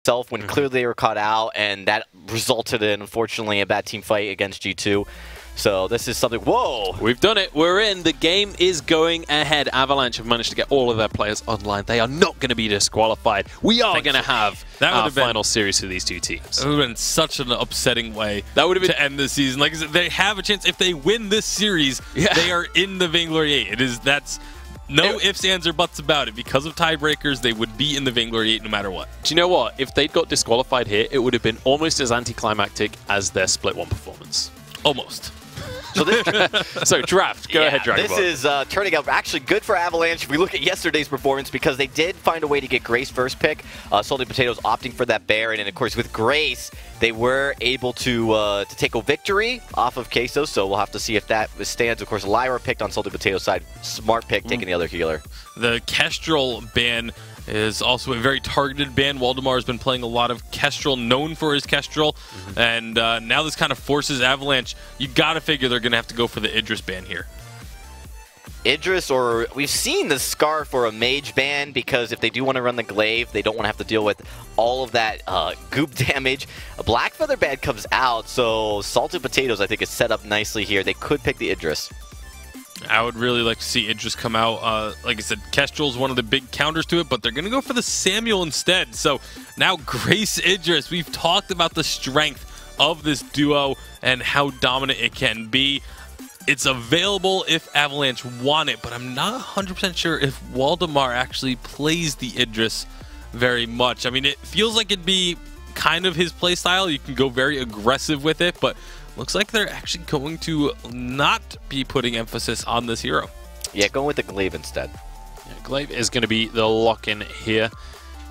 itself when clearly they were caught out, and that resulted in, unfortunately, a bad team fight against G2. So this is something, whoa! We've done it. We're in. The game is going ahead. Avalanche have managed to get all of their players online. They are not going to be disqualified. We are going to have our final series for these two teams. It would have been such an upsetting way that would have been to end the season. Like I said, they have a chance. If they win this series, they are in the Vainglory 8. That's no ifs, ands, or buts about it. Because of tiebreakers, they would be in the Vainglory 8 no matter what. Do you know what? If they'd got disqualified here, it would have been almost as anticlimactic as their Split 1 performance. Almost. So, so draft, go ahead, Dragon Ball. This is turning out actually good for Avalanche if we look at yesterday's performance, because they did find a way to get Grace first pick. Salty Potatoes opting for that Baron, and of course with Grace, they were able to take a victory off of Queso, so we'll have to see if that stands. Of course, Lyra picked on Salty Potatoes side. Smart pick, taking the other healer. The Kestrel ban is also a very targeted ban. Waldemar has been playing a lot of Kestrel, known for his Kestrel, and now this kind of forces Avalanche. You got to figure they're going to have to go for the Idris ban here. Idris, or we've seen the Scar for a Mage ban, because if they do want to run the Glaive, they don't want to have to deal with all of that goop damage. A Black Feather ban comes out, so Salted Potatoes I think is set up nicely here. They could pick the Idris. I would really like to see Idris come out. Like I said, Kestrel's one of the big counters to it, but they're going to go for the Samuel instead. So now Grace Idris, we've talked about the strength of this duo and how dominant it can be. It's available if Avalanche want it, but I'm not 100% sure if Waldemar actually plays the Idris very much. I mean, it feels like it'd be kind of his play style. You can go very aggressive with it, but looks like they're actually going to not be putting emphasis on this hero. Yeah, going with the Glaive instead. Yeah, Glaive is going to be the lock-in here.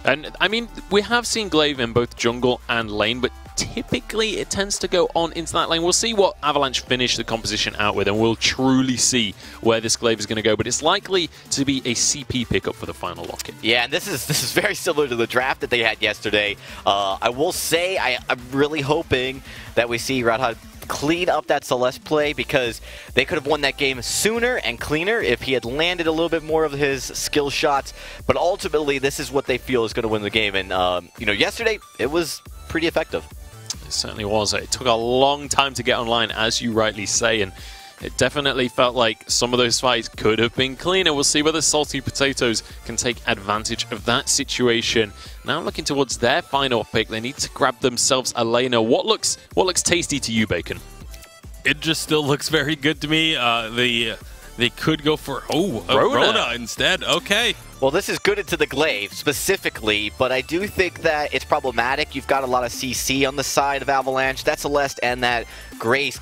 And, I mean, we have seen Glaive in both jungle and lane, but typically it tends to go on into that lane. We'll see what Avalanche finish the composition out with, and we'll truly see where this Glaive is going to go. But it's likely to be a CP pickup for the final lock-in. Yeah, and this is very similar to the draft that they had yesterday. I will say I'm really hoping that we see Radha clean up that Celeste play, because they could have won that game sooner and cleaner if he had landed a little bit more of his skill shots. But ultimately, this is what they feel is going to win the game. And, you know, yesterday, it was pretty effective. It certainly was. It took a long time to get online, as you rightly say, and it definitely felt like some of those fights could have been cleaner. We'll see whether Salty Potatoes can take advantage of that situation. Now looking towards their final pick, they need to grab themselves a laner. What looks tasty to you, Bacon? It just still looks very good to me. They could go for Rona instead. Okay. Well, this is good into the Glaive specifically, but I do think that it's problematic. You've got a lot of CC on the side of Avalanche. That Celeste and that Grace,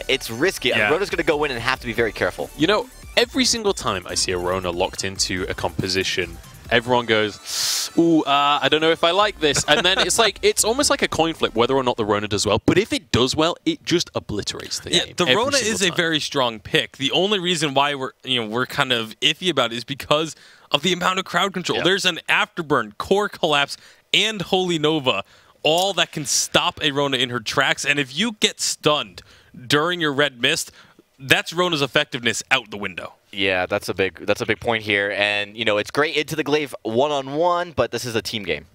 it's risky. Yeah. Rona's going to go in and have to be very careful. You know, every single time I see a Rona locked into a composition, everyone goes, ooh, I don't know if I like this. And then it's like, it's almost like a coin flip whether or not the Rona does well. But if it does well, it just obliterates the game. The Rona is a very strong pick. The only reason why we're kind of iffy about it is because of the amount of crowd control. Yep. There's an Afterburn, Core Collapse, and Holy Nova, all that can stop a Rona in her tracks. And if you get stunned during your Red Mist, that's Rona's effectiveness out the window. Yeah, that's a big point here. And, you know, it's great into the Glaive one-on-one, but this is a team game.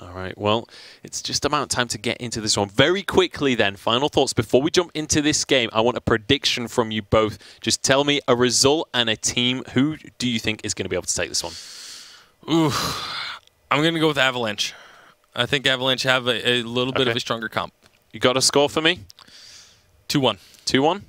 All right, well, it's just about time to get into this one. Very quickly then, final thoughts. Before we jump into this game, I want a prediction from you both. Just tell me a result and a team. Who do you think is going to be able to take this one? Ooh, I'm going to go with Avalanche. I think Avalanche have a little bit of a stronger comp. You got a score for me? 2-1. 2-1?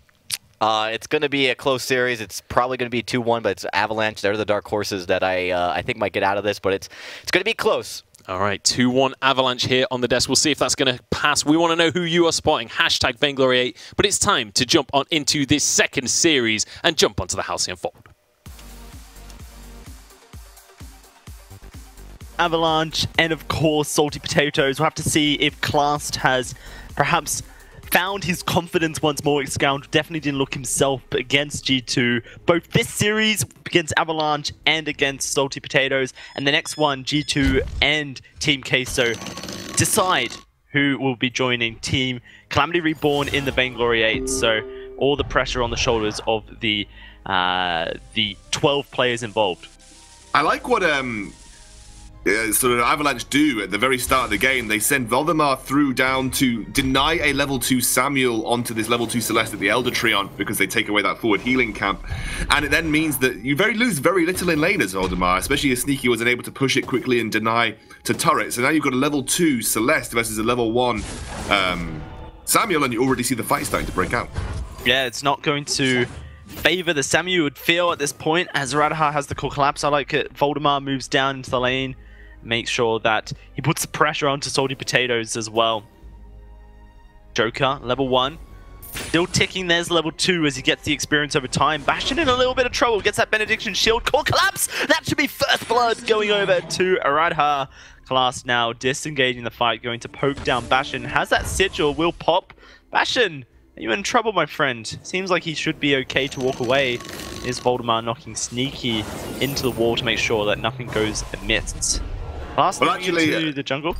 It's going to be a close series. It's probably going to be 2-1, but it's Avalanche. They're the dark horses that I think might get out of this, but it's going to be close. All right, 2-1 Avalanche here on the desk. We'll see if that's going to pass. We want to know who you are spotting. Hashtag Vainglory8. But it's time to jump on into this second series and jump onto the Halcyon Fold. Avalanche and, of course, Salty Potatoes. We'll have to see if Clast has perhaps found his confidence once more. Scoundrel definitely didn't look himself against G2. Both this series against Avalanche and against Salty Potatoes, and the next one, G2 and Team Queso, decide who will be joining Team Calamity Reborn in the Vainglory 8. So all the pressure on the shoulders of the 12 players involved. I like what sort of Avalanche do at the very start of the game. They send Voldemar through down to deny a level 2 Samuel onto this level 2 Celeste at the Elder Treon because they take away that forward healing camp. And it then means that you lose very little in lane as Voldemar, especially as Sneaky wasn't able to push it quickly and deny to turret. So now you've got a level 2 Celeste versus a level 1 Samuel, and you already see the fight starting to break out. Yeah, it's not going to favor the Samuel, you would feel, at this point, as Radha has the core collapse. I like it. Voldemar moves down into the lane, makes sure that he puts the pressure onto Salty Potatoes as well. Joker, level 1. Still ticking, there's level 2 as he gets the experience over time. Bastion in a little bit of trouble, gets that Benediction shield. Core collapse! That should be first blood going over to Radha. Class now disengaging the fight, going to poke down Bastion. Has that sigil, will pop. Bastion, are you in trouble, my friend? Seems like he should be okay to walk away. Is Voldemar knocking Sneaky into the wall to make sure that nothing goes amiss? Last well, actually, into the jungle.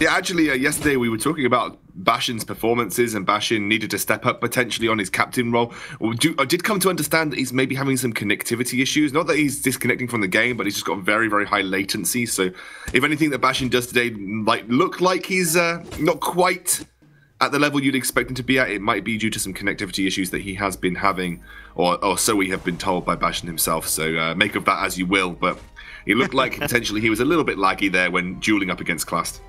Yeah, actually, yesterday we were talking about Bastion's performances, and Bastion needed to step up potentially on his captain role. I did come to understand that he's maybe having some connectivity issues. Not that he's disconnecting from the game, but he's just got very, very high latency. So, if anything that Bastion does today look like he's not quite at the level you'd expect him to be at, it might be due to some connectivity issues that he has been having, or so we have been told by Bastion himself. So, make of that as you will. But it looked like potentially he was a little bit laggy there when dueling up against Clast.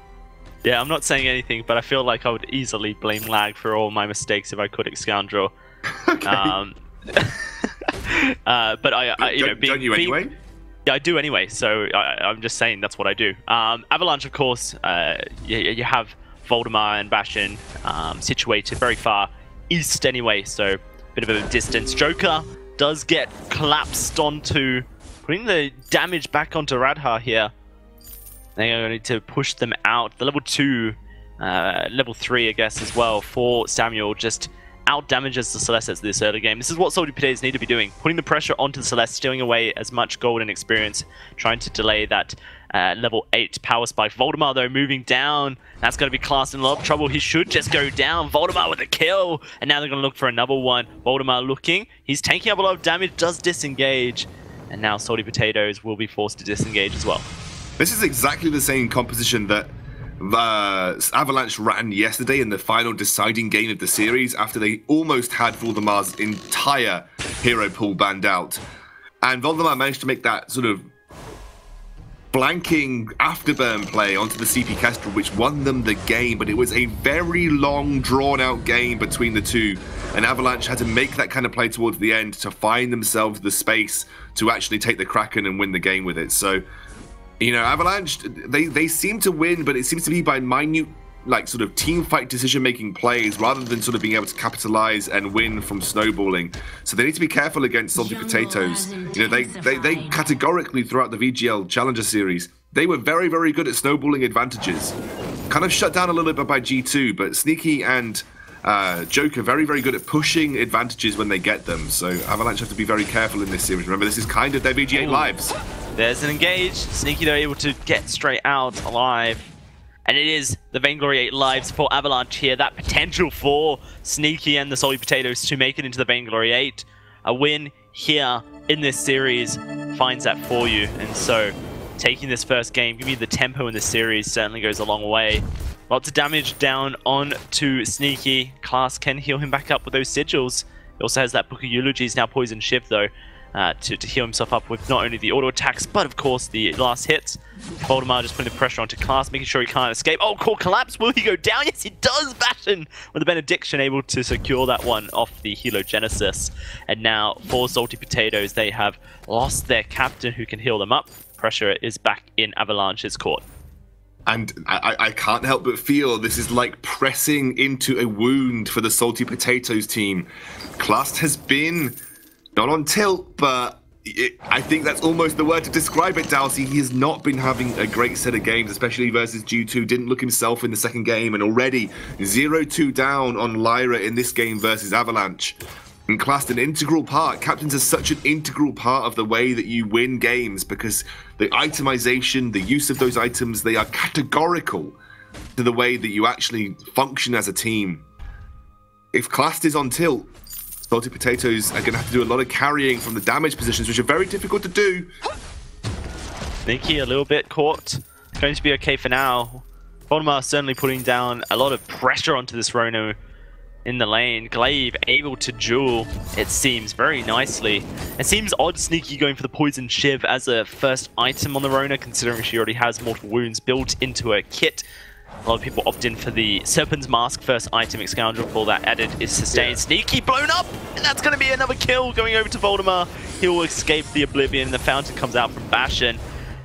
Yeah, I'm not saying anything, but I feel like I would easily blame lag for all my mistakes if I could, Scoundrel. Okay. But don't you anyway? Yeah, I do anyway. So I'm just saying that's what I do. Avalanche, of course, you have Voldemar and Bastion situated very far east anyway, so a bit of a distance. Joker does get collapsed onto, putting the damage back onto Radha here. They're going to push them out. The level 2, level 3, I guess, as well, for Samuel, just out damages the Celestes this early game. This is what Salty Potatoes need to be doing. Putting the pressure onto the Celeste, stealing away as much gold and experience, trying to delay that level 8 power spike. Voldemar, though, moving down. That's going to be Class in a lot of trouble. He should just go down. Voldemar with a kill. And now they're going to look for another one. Voldemar looking. He's taking up a lot of damage, does disengage. And now Salty Potatoes will be forced to disengage as well. This is exactly the same composition that Avalanche ran yesterday in the final deciding game of the series after they almost had Voldemar's entire hero pool banned out. And Voldemar managed to make that sort of blanking afterburn play onto the CP Kestrel, which won them the game, but it was a very long, drawn-out game between the two, and Avalanche had to make that kind of play towards the end to find themselves the space to actually take the Kraken and win the game with it. So, you know, Avalanche, they seem to win, but it seems to be by minute, like, sort of team fight decision-making plays rather than sort of being able to capitalize and win from snowballing. So they need to be careful against Salty Potatoes. You know, they categorically, throughout the VGL Challenger Series, they were very, very good at snowballing advantages. Kind of shut down a little bit by G2, but Sneaky and Joker very, very good at pushing advantages when they get them. So Avalanche have to be very careful in this series. Remember, this is kind of their VG8 lives. There's an engage. Sneaky, they're able to get straight out alive. And it is the Vainglory 8 lives for Avalanche here. That potential for Sneaky and the Salty Potatoes to make it into the Vainglory 8. A win here in this series finds that for you. And so taking this first game, give you the tempo in the series certainly goes a long way. Lots of damage down on to Sneaky. Class can heal him back up with those sigils. He also has that Book of Eulogies, now Poison Shift though, to heal himself up with not only the auto attacks, but of course the last hits. Voldemar just putting the pressure onto Class, making sure he can't escape. Oh, core collapse, will he go down? Yes, he does! Bastion with the Benediction able to secure that one off the Helogenesis. And now for Salty Potatoes, they have lost their captain who can heal them up. Pressure is back in Avalanche's court. And I can't help but feel this is like pressing into a wound for the Salty Potatoes team. Clast has been not on tilt, but I think that's almost the word to describe it, Dalsey. He has not been having a great set of games, especially versus G2. Didn't look himself in the second game, and already 0-2 down on Lyra in this game versus Avalanche. And Clast, an integral part. Captains are such an integral part of the way that you win games because the itemization, the use of those items, they are categorical to the way that you actually function as a team. If Clast is on tilt, Salty Potatoes are going to have to do a lot of carrying from the damage positions, which are very difficult to do. Sneaky a little bit caught. Going to be okay for now. Voldemar certainly putting down a lot of pressure onto this Rhino in the lane. Glaive able to duel, it seems, very nicely. It seems odd Sneaky going for the Poison Shiv as a first item on the Rona, considering she already has Mortal Wounds built into her kit. A lot of people opt in for the Serpent's Mask first item. Scoundrel for that added is sustained. Yeah. Sneaky blown up, and that's going to be another kill going over to Voldemar. He'll escape the Oblivion. The Fountain comes out from Bastion,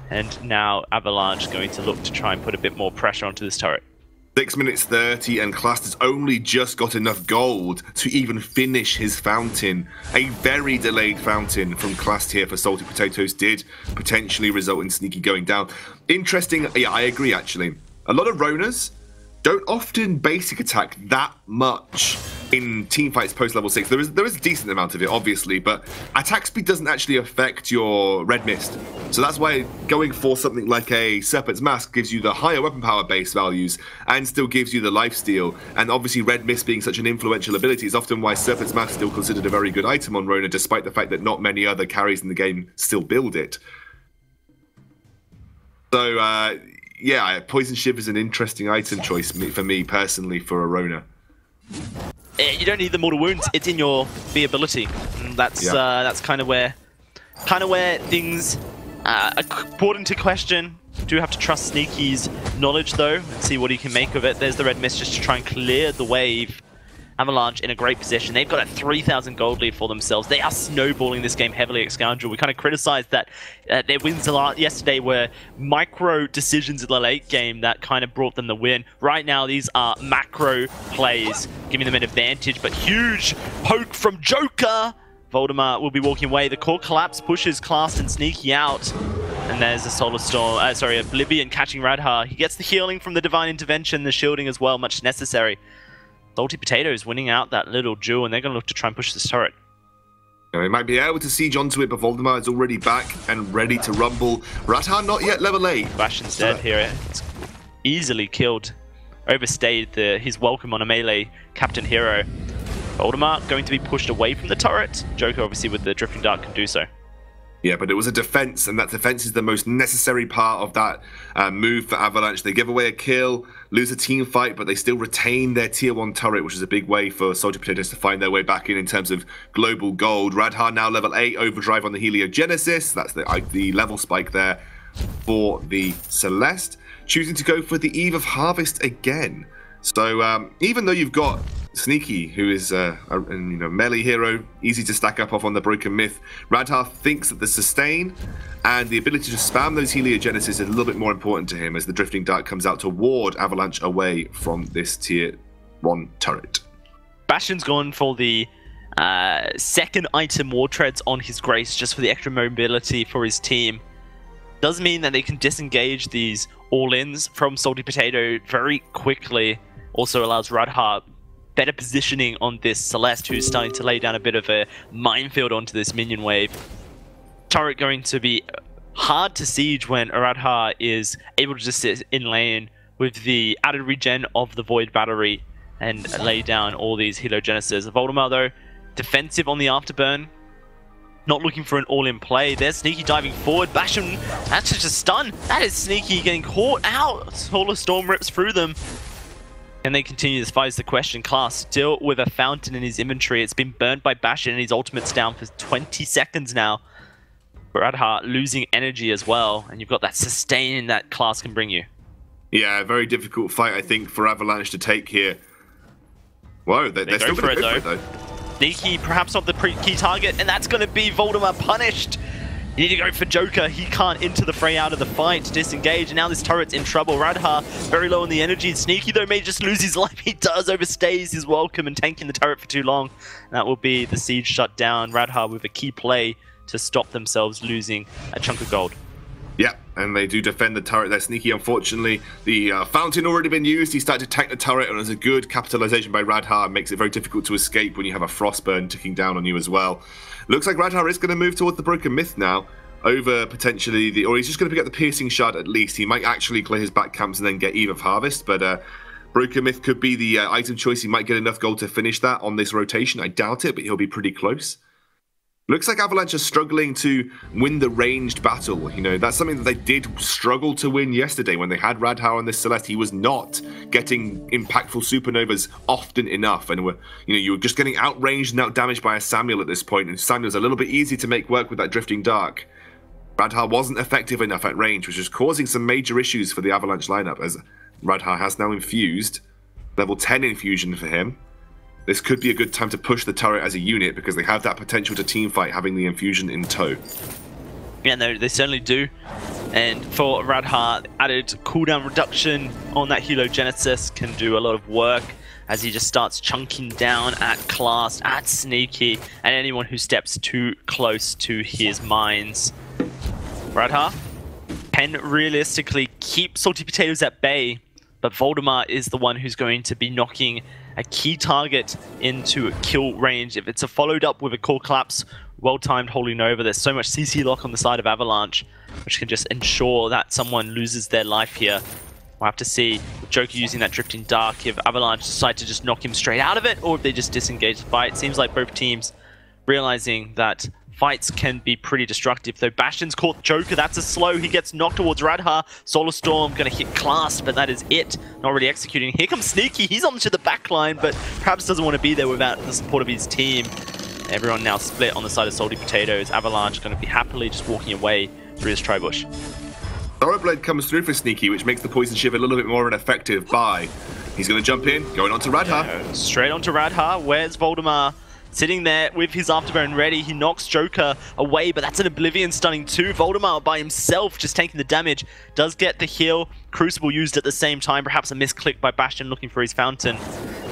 and now Avalanche going to look to try and put a bit more pressure onto this turret. 6 minutes 30, and Clast has only just got enough gold to even finish his Fountain. A very delayed Fountain from Clast here for Salty Potatoes did potentially result in Sneaky going down. Interesting, yeah, I agree actually. A lot of Ronas don't often basic attack that much in teamfights post level 6. There is a decent amount of it, obviously, but attack speed doesn't actually affect your red mist. So that's why going for something like a Serpent's Mask gives you the higher weapon power base values and still gives you the lifesteal. And obviously red mist being such an influential ability is often why Serpent's Mask is still considered a very good item on Rona, despite the fact that not many other carries in the game still build it. So, yeah, Poison Shiv is an interesting item choice for me personally for a Rona. You don't need the Mortal Wounds; it's in your B ability. And that's kind of where things are brought into question. Do have to trust Sneaky's knowledge though, and see what he can make of it. There's the red mist just to try and clear the wave. Avalanche in a great position. They've got a 3,000 gold lead for themselves. They are snowballing this game heavily at Scoundrel. We kind of criticized that their wins a lot yesterday were micro decisions in the late game that kind of brought them the win. Right now, these are macro plays, giving them an advantage, but huge poke from Joker. Voldemar will be walking away. The core collapse pushes Clast and Sneaky out. And there's a Solar Storm, Oblivion catching Radha. He gets the healing from the Divine Intervention, the shielding as well, much necessary. Salty Potatoes winning out that little duel, and they're going to look to try and push this turret. They might be able to siege onto it, but Voldemar is already back and ready to rumble. Radha not yet level 8. Bastion's dead here. It's easily killed. Overstayed his welcome on a melee Captain Hero. Voldemar going to be pushed away from the turret. Joker obviously with the Drifting Dart can do so. Yeah, but it was a defense, and that defense is the most necessary part of that move for Avalanche. They give away a kill, lose a team fight, but they still retain their tier 1 turret, which is a big way for Salty Potatoes to find their way back in terms of global gold. Radha now level 8, overdrive on the Heliogenesis. That's the level spike there for the Celeste. Choosing to go for the Eve of Harvest again. So even though you've got Sneaky, who is a melee hero, easy to stack up off on the Broken Myth, Radha thinks that the sustain and the ability to spam those Heliogenesis is a little bit more important to him as the Drifting Dart comes out to ward Avalanche away from this tier 1 turret. Bastion's gone for the second item War Treads on his Grace just for the extra mobility for his team. Does mean that they can disengage these all-ins from Salty Potato very quickly. Also allows Radha better positioning on this Celeste, who's starting to lay down a bit of a minefield onto this minion wave. Turret going to be hard to siege when Radha is able to just sit in lane with the added regen of the Void Battery and lay down all these Heliogenesis. Voldemar though, defensive on the Afterburn. Not looking for an all-in play. There's Sneaky diving forward. Bastion, that's just a stun. That is Sneaky getting caught out. Solar Storm rips through them. Can they continue this fight is the question. Class still with a Fountain in his inventory. It's been burned by Bastion and his ultimate's down for 20 seconds now. Radha losing energy as well. And you've got that sustain that Class can bring you. Yeah, a very difficult fight, I think, for Avalanche to take here. Whoa, they're still going to go for it, though. Sneaky, perhaps not the key target, and that's going to be Voldemar punished. You need to go for Joker. He can't enter the fray out of the fight to disengage, and now this turret's in trouble. Radha very low on the energy. Sneaky, though, may just lose his life. He does overstays his welcome and tanking the turret for too long. That will be the siege shut down. Radha with a key play to stop themselves losing a chunk of gold. Yeah, and they do defend the turret there. Sneaky, unfortunately, the Fountain already been used. He started to tank the turret, and as a good capitalization by Radha, makes it very difficult to escape when you have a Frostburn ticking down on you as well. Looks like Radha is going to move towards the Broken Myth now, over potentially or he's just going to pick up the Piercing Shard at least. He might actually clear his back camps and then get Eve of Harvest, but Broken Myth could be the item choice. He might get enough gold to finish that on this rotation. I doubt it, but he'll be pretty close. Looks like Avalanche are struggling to win the ranged battle. You know, that's something that they did struggle to win yesterday when they had Radha on this Celeste. He was not getting impactful supernovas often enough, and you were just getting outranged and outdamaged by a Samuel at this point. And Samuel's a little bit easy to make work with that Drifting Dark. Radha wasn't effective enough at range, which is causing some major issues for the Avalanche lineup, as Radha has now infused. Level 10 infusion for him. This could be a good time to push the turret as a unit because they have that potential to teamfight having the infusion in tow. Yeah, no, they certainly do. And for Radha, added cooldown reduction on that Heliogenesis can do a lot of work as he just starts chunking down at Class, at Sneaky, and anyone who steps too close to his mines. Radha can realistically keep Salty Potatoes at bay, but Voldemar is the one who's going to be knocking a key target into kill range. If it's followed up with a core collapse, well-timed Holy Nova, there's so much CC lock on the side of Avalanche, which can just ensure that someone loses their life here. We'll have to see Joker using that Drifting Dark, if Avalanche decide to just knock him straight out of it, or if they just disengage the fight. It seems like both teams realizing that fights can be pretty destructive, though Bastion's caught Joker. That's a slow. He gets knocked towards Radha. Solar Storm going to hit Class, but that is it. Not really executing. Here comes Sneaky. He's onto the back line, but perhaps doesn't want to be there without the support of his team. Everyone now split on the side of Salty Potatoes. Avalanche going to be happily just walking away through his Tribush. Thoroughblade comes through for Sneaky, which makes the Poison Shiv a little bit more of an effective buy. He's going to jump in, going on to Radha. Straight on to Radha. Where's Voldemar? Sitting there with his Afterburn ready. He knocks Joker away, but that's an Oblivion stunning too. Voldemar by himself just taking the damage. Does get the heal. Crucible used at the same time. Perhaps a misclick by Bastion looking for his fountain.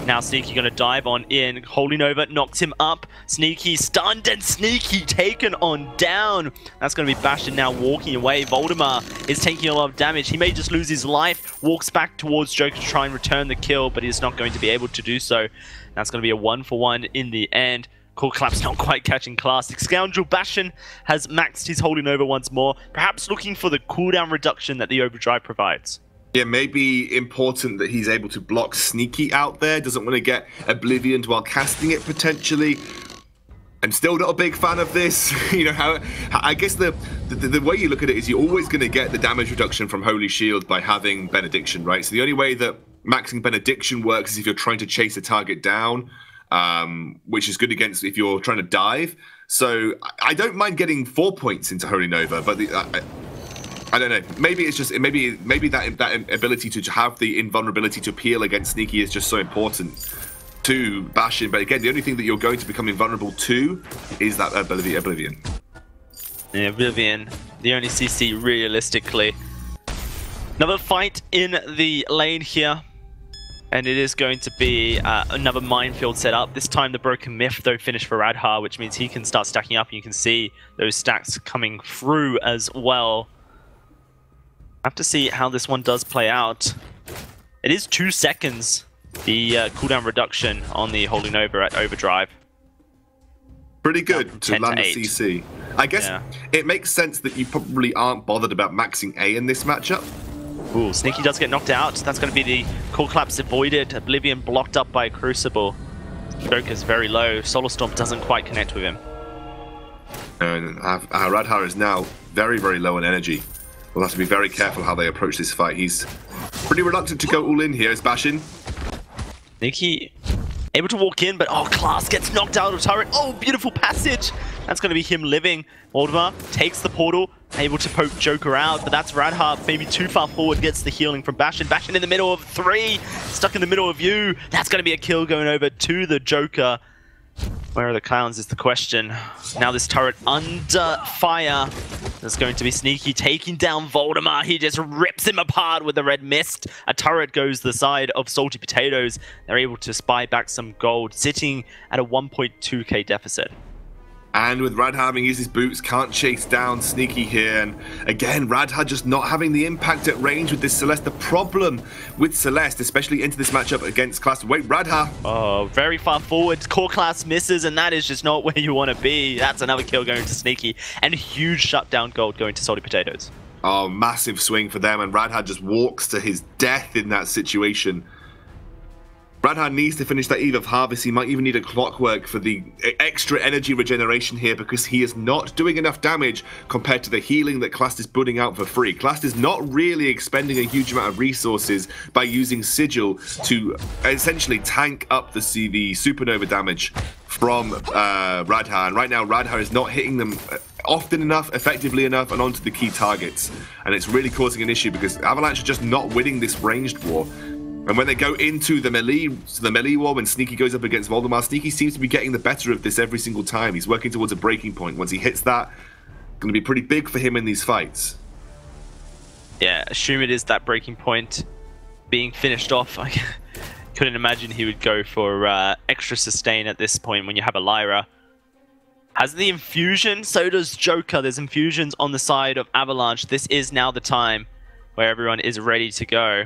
Now Sneaky going to dive on in. Holy Nova knocks him up. Sneaky stunned and Sneaky taken on down. That's going to be Bastion now walking away. Voldemar is taking a lot of damage. He may just lose his life. Walks back towards Joker to try and return the kill, but he's not going to be able to do so. That's going to be a 1-for-1 in the end. Core Collapse not quite catching Classic. Scoundrel Bastion has maxed his Holy Nova once more, perhaps looking for the cooldown reduction that the Overdrive provides. Yeah, maybe important that he's able to block Sneaky out there. Doesn't want to get Oblivioned while casting it potentially. I'm still not a big fan of this. You know, I guess the way you look at it is you're always going to get the damage reduction from Holy Shield by having Benediction, right? So the only way that maxing Benediction works is if you're trying to chase a target down, which is good against if you're trying to dive. So I don't mind getting 4 points into Holy Nova, but I don't know. Maybe it's just maybe that ability to have the invulnerability to peel against Sneaky is just so important to Bastion. But again, the only thing that you're going to become invulnerable to is that Oblivion. Yeah, Oblivion, the only CC realistically. Another fight in the lane here. And it is going to be another minefield set up. This time the Broken Myth, though, finished for Radha, which means he can start stacking up. And you can see those stacks coming through as well. I have to see how this one does play out. It is 2 seconds, the cooldown reduction on the Holy Nova at Overdrive. Pretty good to land the 8. CC. I guess it makes sense that you probably aren't bothered about maxing A in this matchup. Ooh, Sneaky does get knocked out. That's going to be the Core Collapse avoided. Oblivion blocked up by Crucible. Joker's very low. Solar Storm doesn't quite connect with him. And Radha is now very, very low on energy. We'll have to be very careful how they approach this fight. He's pretty reluctant to go all in here, is Bastion. Sneaky able to walk in, but Class gets knocked out of turret. Oh, beautiful passage. That's going to be him living. Voldemar takes the portal, able to poke Joker out, but that's Radha maybe too far forward, gets the healing from Bastion. Bastion in the middle of 3, stuck in the middle of you. That's going to be a kill going over to the Joker. Where are the clowns is the question. Now this turret under fire. There's going to be Sneaky taking down Voldemar. He just rips him apart with the red mist. A turret goes the side of Salty Potatoes. They're able to spy back some gold, sitting at a 1.2k deficit. And with Radha having used his boots, can't chase down Sneaky here. And again, Radha just not having the impact at range with this Celeste. The problem with Celeste, especially into this matchup against Class... Wait, Radha! Oh, very far forward. Core Class misses, and that is just not where you want to be. That's another kill going to Sneaky. And huge shutdown gold going to Salty Potatoes. Oh, massive swing for them. And Radha just walks to his death in that situation. Radha needs to finish that Eve of Harvest. He might even need a Clockwork for the extra energy regeneration here because he is not doing enough damage compared to the healing that Clast is putting out for free. Clast is not really expending a huge amount of resources by using Sigil to essentially tank up the supernova damage from Radha. And right now, Radha is not hitting them often enough, effectively enough, and onto the key targets. And it's really causing an issue because Avalanche are just not winning this ranged war. And when they go into the melee war, when Sneaky goes up against Voldemar, Sneaky seems to be getting the better of this every single time. He's working towards a breaking point. Once he hits that, going to be pretty big for him in these fights. Yeah, assume it is that breaking point being finished off. I couldn't imagine he would go for extra sustain at this point when you have a Lyra. Has the infusion, so does Joker. There's infusions on the side of Avalanche. This is now the time where everyone is ready to go.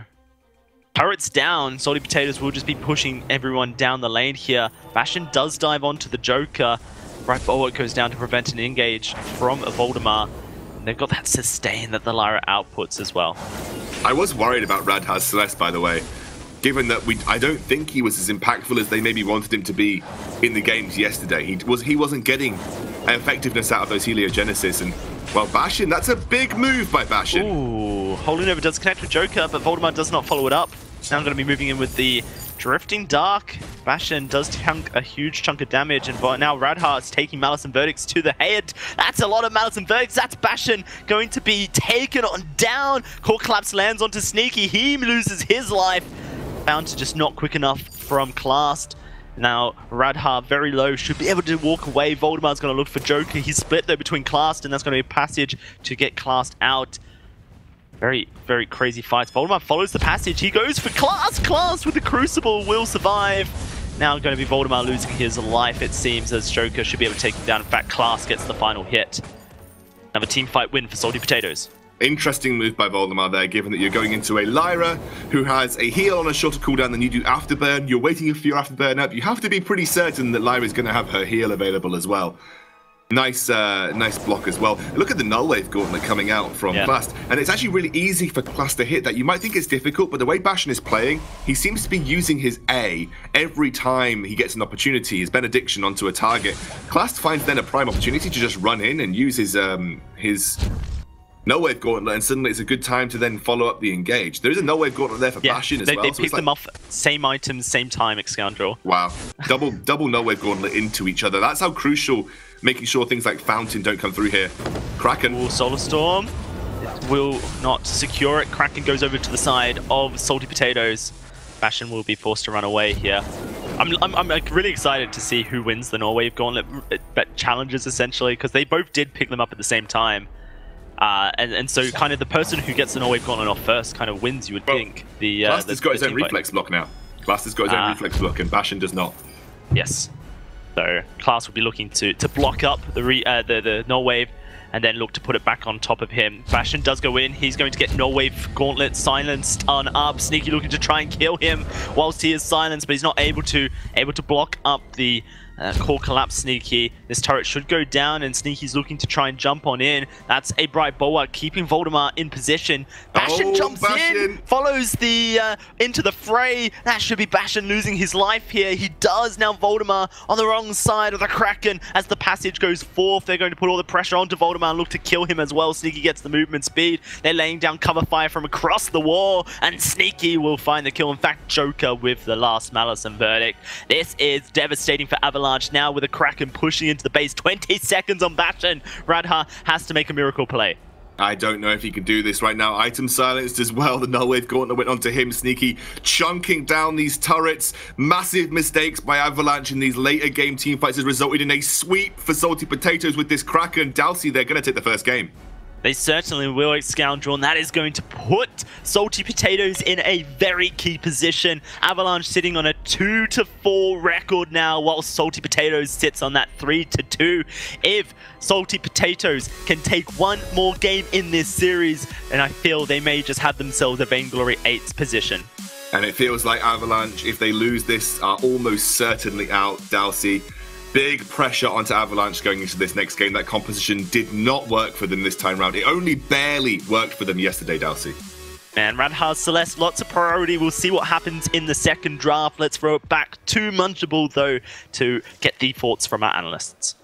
Turret's down. Salty Potatoes will just be pushing everyone down the lane here. Bastion does dive onto the Joker. Right bullet goes down to prevent an engage from Voldemar. And they've got that sustain that the Lyra outputs as well. I was worried about Radha's Celeste, by the way. Given that I don't think he was as impactful as they maybe wanted him to be in the games yesterday. He wasn't getting effectiveness out of those Heliogenesis. And, well, Bastion, that's a big move by Bastion. Ooh, Holy Nova does connect with Joker, but Voldemar does not follow it up. Now I'm going to be moving in with the Drifting Dark. Bastion does tank a huge chunk of damage, and now Radha is taking Malice and Verdicts to the head. That's a lot of Malice and Verdicts. That's Bastion going to be taken on down. Core Collapse lands onto Sneaky. He loses his life. Found to just not quick enough from Clast. Now, Radha very low, should be able to walk away. Voldemar's going to look for Joker. He's split though between Clast, and that's going to be a passage to get Clast out. Very, very crazy fights. Voldemar follows the passage. He goes for Clast. Clast with the Crucible will survive. Now going to be Voldemar losing his life, it seems, as Joker should be able to take him down. In fact, Clast gets the final hit. Another team fight win for Salty Potatoes. Interesting move by Voldemar there, given that you're going into a Lyra who has a heal on a shorter cooldown than you do Afterburn. You're waiting for your Afterburn up. You have to be pretty certain that Lyra is going to have her heal available as well. Nice block as well. Look at the Null Wave Gauntlet coming out from Clast, and it's actually really easy for Clast to hit that. You might think it's difficult, but the way Bastion is playing, he seems to be using his A every time he gets an opportunity, his Benediction onto a target. Clast finds then a prime opportunity to just run in and use his Null Wave Gauntlet, and suddenly it's a good time to then follow up the engage. There is a Null Wave Gauntlet there for Bastion as well. They pick them off, same items, same time, Scoundrel. Wow. Double Null Wave Gauntlet into each other. That's how crucial making sure things like Fountain don't come through here. Kraken. Ooh, Solar Storm. It will not secure it. Kraken goes over to the side of Salty Potatoes. Bastion will be forced to run away here. I'm like really excited to see who wins the Null Wave Gauntlet challenges, essentially, because they both did pick them up at the same time. And so kind of the person who gets the Null Wave Gauntlet off first kind of wins, you would think. Clast has got his own reflex block now. Clast has got his own reflex block, and Bastion does not. Yes. So Clast will be looking to block up the Null Wave, and then look to put it back on top of him. Bastion does go in. He's going to get Null Wave Gauntlet silenced on up. Sneaky looking to try and kill him whilst he is silenced, but he's not able to block up the Core Collapse Sneaky. This turret should go down, and Sneaky's looking to try and jump on in. That's a Bright Bulwark keeping Voldemar in position. Bastion jumps in, follows the into the fray. That should be Bastion losing his life here. He does. Now Voldemar on the wrong side of the Kraken as the passage goes forth. They're going to put all the pressure onto Voldemar and look to kill him as well. Sneaky gets the movement speed. They're laying down cover fire from across the wall, and Sneaky will find the kill. In fact, Joker with the last Malice and Verdict. This is devastating for Avalanche. Now with a Kraken pushing into the base. 20 seconds on Bastion. Radha has to make a miracle play. I don't know if he can do this right now. Item silenced as well. The Null Wave Gauntlet went onto him. Sneaky chunking down these turrets. Massive mistakes by Avalanche in these later game teamfights has resulted in a sweep for Salty Potatoes with this Kraken. Dalsy, they're going to take the first game. They certainly will, Scoundrel, and that is going to put Salty Potatoes in a very key position. Avalanche sitting on a 2-4 record now, while Salty Potatoes sits on that 3-2. If Salty Potatoes can take one more game in this series, and I feel they may just have themselves a Vainglory 8th position. And it feels like Avalanche, if they lose this, are almost certainly out. Dalsy, big pressure onto Avalanche going into this next game. That composition did not work for them this time round. It only barely worked for them yesterday, Dalsy. Man, Radha Celeste, lots of priority. We'll see what happens in the second draft. Let's throw it back to Munchable, though, to get the thoughts from our analysts.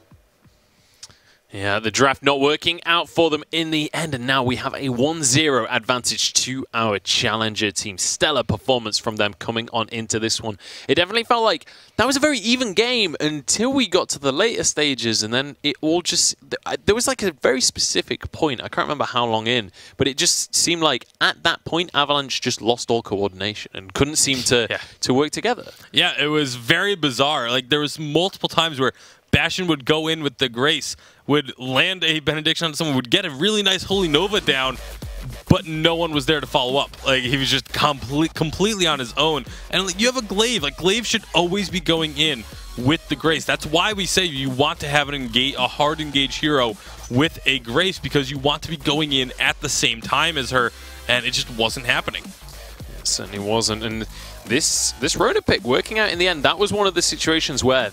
Yeah, the draft not working out for them in the end, and now we have a 1-0 advantage to our challenger team. Stellar performance from them coming on into this one. It definitely felt like that was a very even game until we got to the later stages, and then it all just... There was like a very specific point, I can't remember how long in, but it just seemed like at that point Avalanche just lost all coordination and couldn't seem to work together. Yeah, it was very bizarre. Like, there was multiple times where Bastion would go in with the Grace, would land a benediction on someone, would get a really nice Holy Nova down, but no one was there to follow up. Like, he was just completely on his own. And like, you have a Glaive. Like, Glaive should always be going in with the Grace. That's why we say you want to have a hard engage hero with a Grace, because you want to be going in at the same time as her, and it just wasn't happening. It certainly wasn't. And this Rona pick working out in the end, that was one of the situations where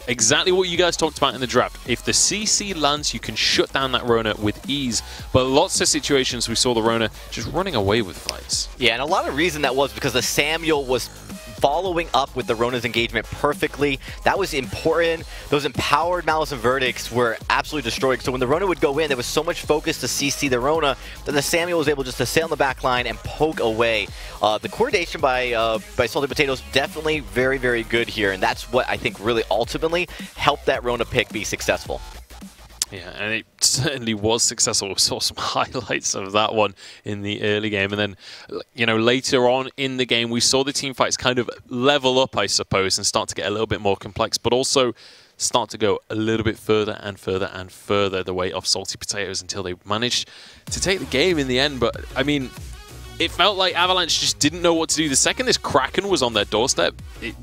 exactly what you guys talked about in the draft. If the CC lands, you can shut down that Rona with ease. But lots of situations we saw the Rona just running away with fights. Yeah, and a lot of reason that was because the Samuel was following up with the Rona's engagement perfectly. That was important. Those empowered Malice and Verdicts were absolutely destroyed. So when the Rona would go in, there was so much focus to CC the Rona that the Samuel was able just to stay on the back line and poke away. The coordination by Salty Potatoes definitely very, very good here, and that's what I think really ultimately helped that Rona pick be successful. Yeah, and it certainly was successful. We saw some highlights of that one in the early game. And then, you know, later on in the game, we saw the team fights kind of level up, I suppose, and start to get a little bit more complex, but also start to go a little bit further and further and further the way of Salty Potatoes until they managed to take the game in the end. But, I mean, it felt like Avalanche just didn't know what to do. The second this Kraken was on their doorstep,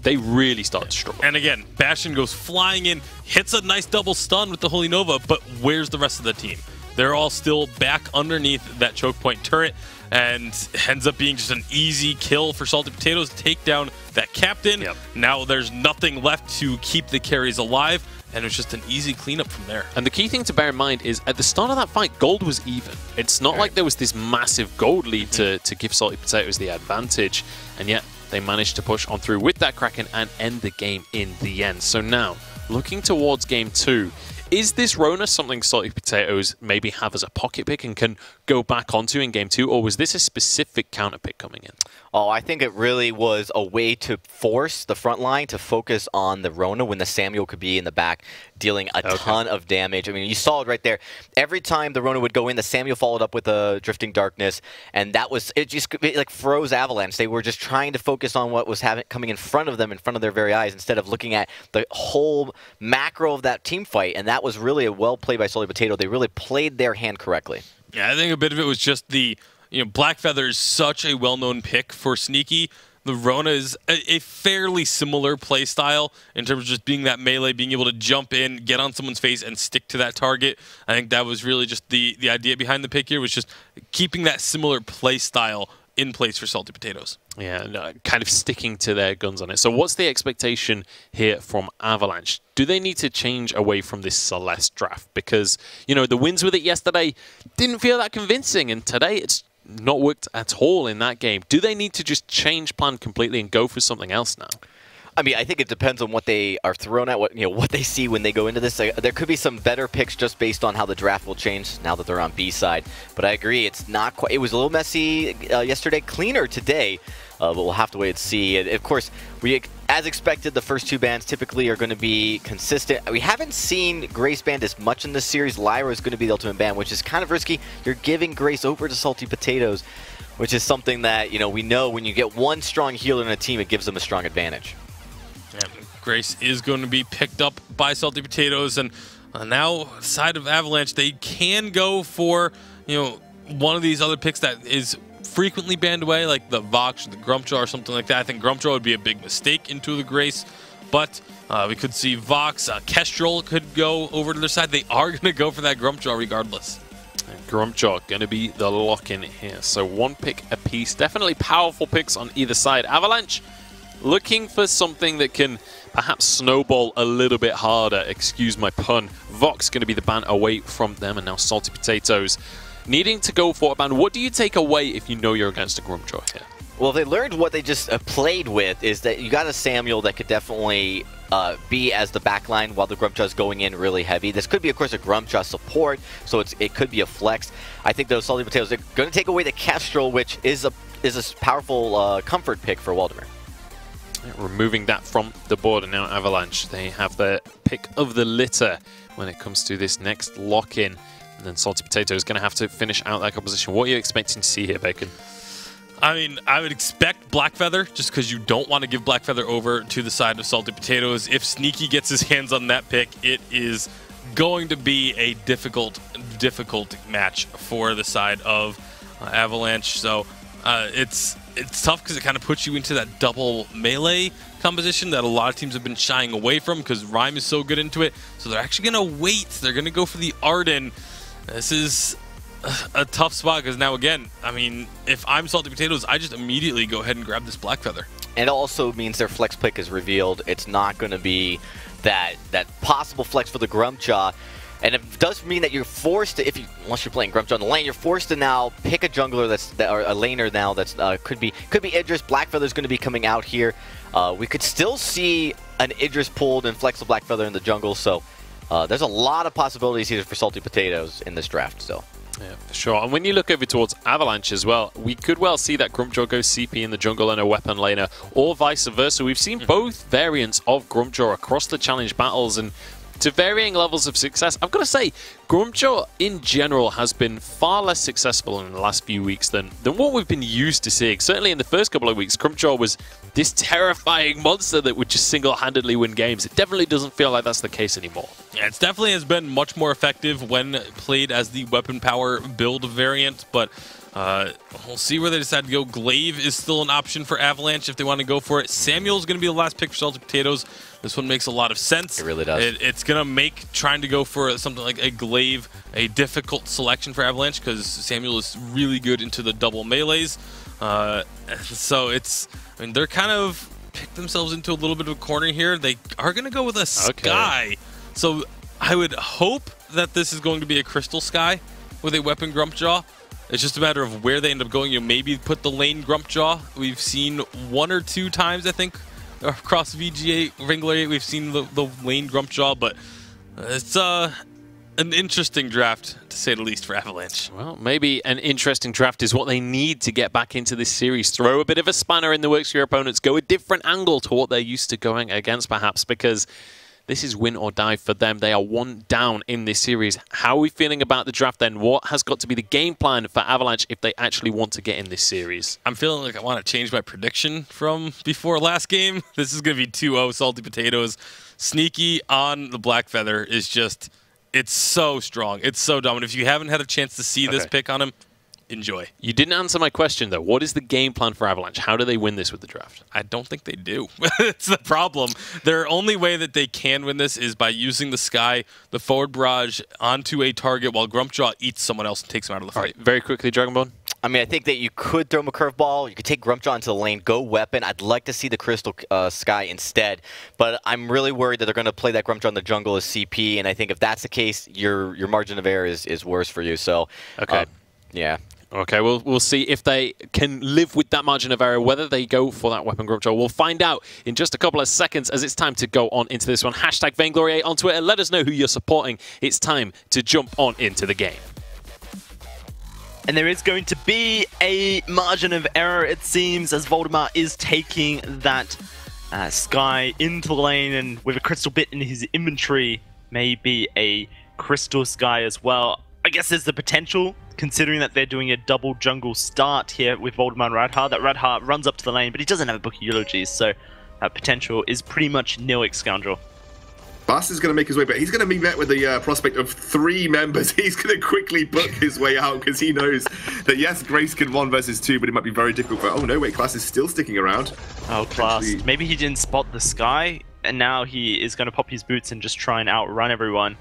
they really started to struggle. And again, Bastion goes flying in, hits a nice double stun with the Holy Nova, but where's the rest of the team? They're all still back underneath that choke point turret, and ends up being just an easy kill for Salty Potatoes to take down that captain. Yep. Now there's nothing left to keep the carries alive, and it's just an easy cleanup from there. And the key thing to bear in mind is at the start of that fight, gold was even. It's not like there was this massive gold lead to give Salty Potatoes the advantage, and yet they managed to push on through with that Kraken and end the game in the end. So now, looking towards game 2, is this Rona something Salty Potatoes maybe have as a pocket pick and can go back onto in game 2, or was this a specific counter pick coming in? Oh, I think it really was a way to force the front line to focus on the Rona when the Samuel could be in the back dealing a ton of damage. I mean, you saw it right there. Every time the Rona would go in, the Samuel followed up with a Drifting Darkness, and that was, it like froze Avalanche. They were just trying to focus on what was coming in front of them, in front of their very eyes, instead of looking at the whole macro of that team fight, and that was really a well play by Salty Potato. They really played their hand correctly. Yeah, I think a bit of it was just the, Black Feather is such a well-known pick for Sneaky. The Rona is a fairly similar play style in terms of just being that melee, being able to jump in, get on someone's face, and stick to that target. I think that was really just the idea behind the pick here, was just keeping that similar play style in place for Salty Potatoes. Yeah, and kind of sticking to their guns on it. So what's the expectation here from Avalanche? Do they need to change away from this Celeste draft? Because, the wins with it yesterday didn't feel that convincing, and today it's not worked at all in that game. Do they need to just change plan completely and go for something else now? I mean, I think it depends on what they are thrown at, what they see when they go into this. There could be some better picks just based on how the draft will change now that they're on B side. But I agree, it's not quite. It was a little messy yesterday, cleaner today, but we'll have to wait and see. And of course, as expected, the first two bans typically are going to be consistent. We haven't seen Grace banned as much in this series. Lyra is going to be the ultimate ban, which is kind of risky. You're giving Grace over to Salty Potatoes, which is something that we know when you get one strong healer in a team, it gives them a strong advantage. Yeah, Grace is going to be picked up by Salty Potatoes, and now side of Avalanche, they can go for one of these other picks that is frequently banned away, like the Vox or the Grumpjaw or something like that. I think Grumpjaw would be a big mistake into the Grace, but we could see Vox, Kestrel could go over to their side. They are going to go for that Grumpjaw regardless. And Grumpjaw going to be the lock-in here. So one pick apiece. Definitely powerful picks on either side. Avalanche looking for something that can perhaps snowball a little bit harder. Excuse my pun. Vox going to be the ban away from them, and now Salty Potatoes. needing to go for a ban. What do you take away if you know you're against a Grumpjaw here? Well, they learned what they just played with is that you got a Samuel that could definitely be as the backline while the Grumpjaw's going in really heavy. This could be, of course, a Grumpjaw support, so it could be a flex. I think those Salty Potatoes are going to take away the Kestrel, which is a powerful comfort pick for Waldemar. Removing that from the board, and now Avalanche, they have the pick of the litter when it comes to this next lock-in. And then Salty Potato is going to have to finish out that composition. What are you expecting to see here, Bacon? I mean, I would expect Blackfeather, just because you don't want to give Blackfeather over to the side of Salty Potatoes. If Sneaky gets his hands on that pick, it is going to be a difficult match for the side of Avalanche. So it's tough because it kind of puts you into that double melee composition that a lot of teams have been shying away from because Rhyme is so good into it. So they're actually going to wait. They're going to go for the Arden. This is a tough spot because now, again, I mean, if I'm Salty Potatoes, I just immediately go ahead and grab this Blackfeather. And it also means their flex pick is revealed. It's not going to be that possible flex for the Grumpjaw. And it does mean that you're forced to, unless you're playing Grumpjaw in the lane, you're forced to now pick a jungler or a laner now that's could be Idris. Blackfeather's going to be coming out here. We could still see an Idris pulled and flex the Blackfeather in the jungle. So there's a lot of possibilities here for Salty Potatoes in this draft. So. Yeah, for sure. And when you look over towards Avalanche as well, we could well see that Grumpjaw go CP in the jungle and a weapon laner, or vice versa. We've seen both variants of Grumpjaw across the challenge battles, and to varying levels of success. I've got to say, Grumpjaw in general has been far less successful in the last few weeks than what we've been used to seeing. Certainly in the first couple of weeks, Grumpjaw was this terrifying monster that would just single-handedly win games. It definitely doesn't feel like that's the case anymore. Yeah, it definitely has been much more effective when played as the weapon power build variant, but we'll see where they decide to go. Glaive is still an option for Avalanche if they want to go for it. Samuel's going to be the last pick for Salty Potatoes. This one makes a lot of sense. It really does. It's going to make trying to go for something like a Glaive a difficult selection for Avalanche because Samuel is really good into the double melees. So it's, I mean, they're kind of picked themselves into a little bit of a corner here. They are going to go with a Sky. So I would hope that this is going to be a Crystal Sky with a weapon Grumpjaw. It's just a matter of where they end up going. You maybe put the lane Grumpjaw. We've seen one or two times, I think, across VGA, Wrangler 8, we've seen the lane Grumpjaw, but it's an interesting draft, to say the least, for Avalanche. Well, maybe an interesting draft is what they need to get back into this series. Throw a bit of a spanner in the works for your opponents. Go a different angle to what they're used to going against, perhaps, because this is win or die for them. They are one down in this series. How are we feeling about the draft then? What has got to be the game plan for Avalanche if they actually want to get in this series? I'm feeling like I want to change my prediction from before last game. This is going to be 2-0 Salty Potatoes. Sneaky on the Blackfeather is just, it's so strong. It's so dominant. If you haven't had a chance to see this pick on him, enjoy. You didn't answer my question, though. What is the game plan for Avalanche? How do they win this with the draft? I don't think they do. It's the problem. Their only way that they can win this is by using the Sky, the forward barrage, onto a target while Grumpjaw eats someone else and takes him out of the fight. All right, very quickly, Dragonbone. I mean, I think that you could throw him a curveball. You could take Grumpjaw into the lane, go weapon. I'd like to see the Crystal Sky instead, but I'm really worried that they're going to play that Grumpjaw in the jungle as CP, and I think if that's the case, your margin of error is worse for you. So, yeah. Okay, we'll see if they can live with that margin of error, whether they go for that weapon Grumpjaw. We'll find out in just a couple of seconds as it's time to go on into this one. Hashtag Vainglory8 on Twitter. Let us know who you're supporting. It's time to jump on into the game. And there is going to be a margin of error, it seems, as Voldemar is taking that Sky into the lane, and with a Crystal Bit in his inventory, maybe a Crystal Sky as well. I guess there's the potential, considering that they're doing a double jungle start here with Voldemar and Radha, that Radha runs up to the lane, but he doesn't have a book of eulogies, so potential is pretty much nil, Scoundrel. Bas is going to make his way, but he's going to be met with the prospect of 3 members. He's going to quickly book his way out because he knows that, yes, Grace can 1 versus 2, but it might be very difficult for... Oh, no, wait, Class is still sticking around. Oh, Class. Maybe he didn't spot the Sky, and now he is going to pop his boots and just try and outrun everyone.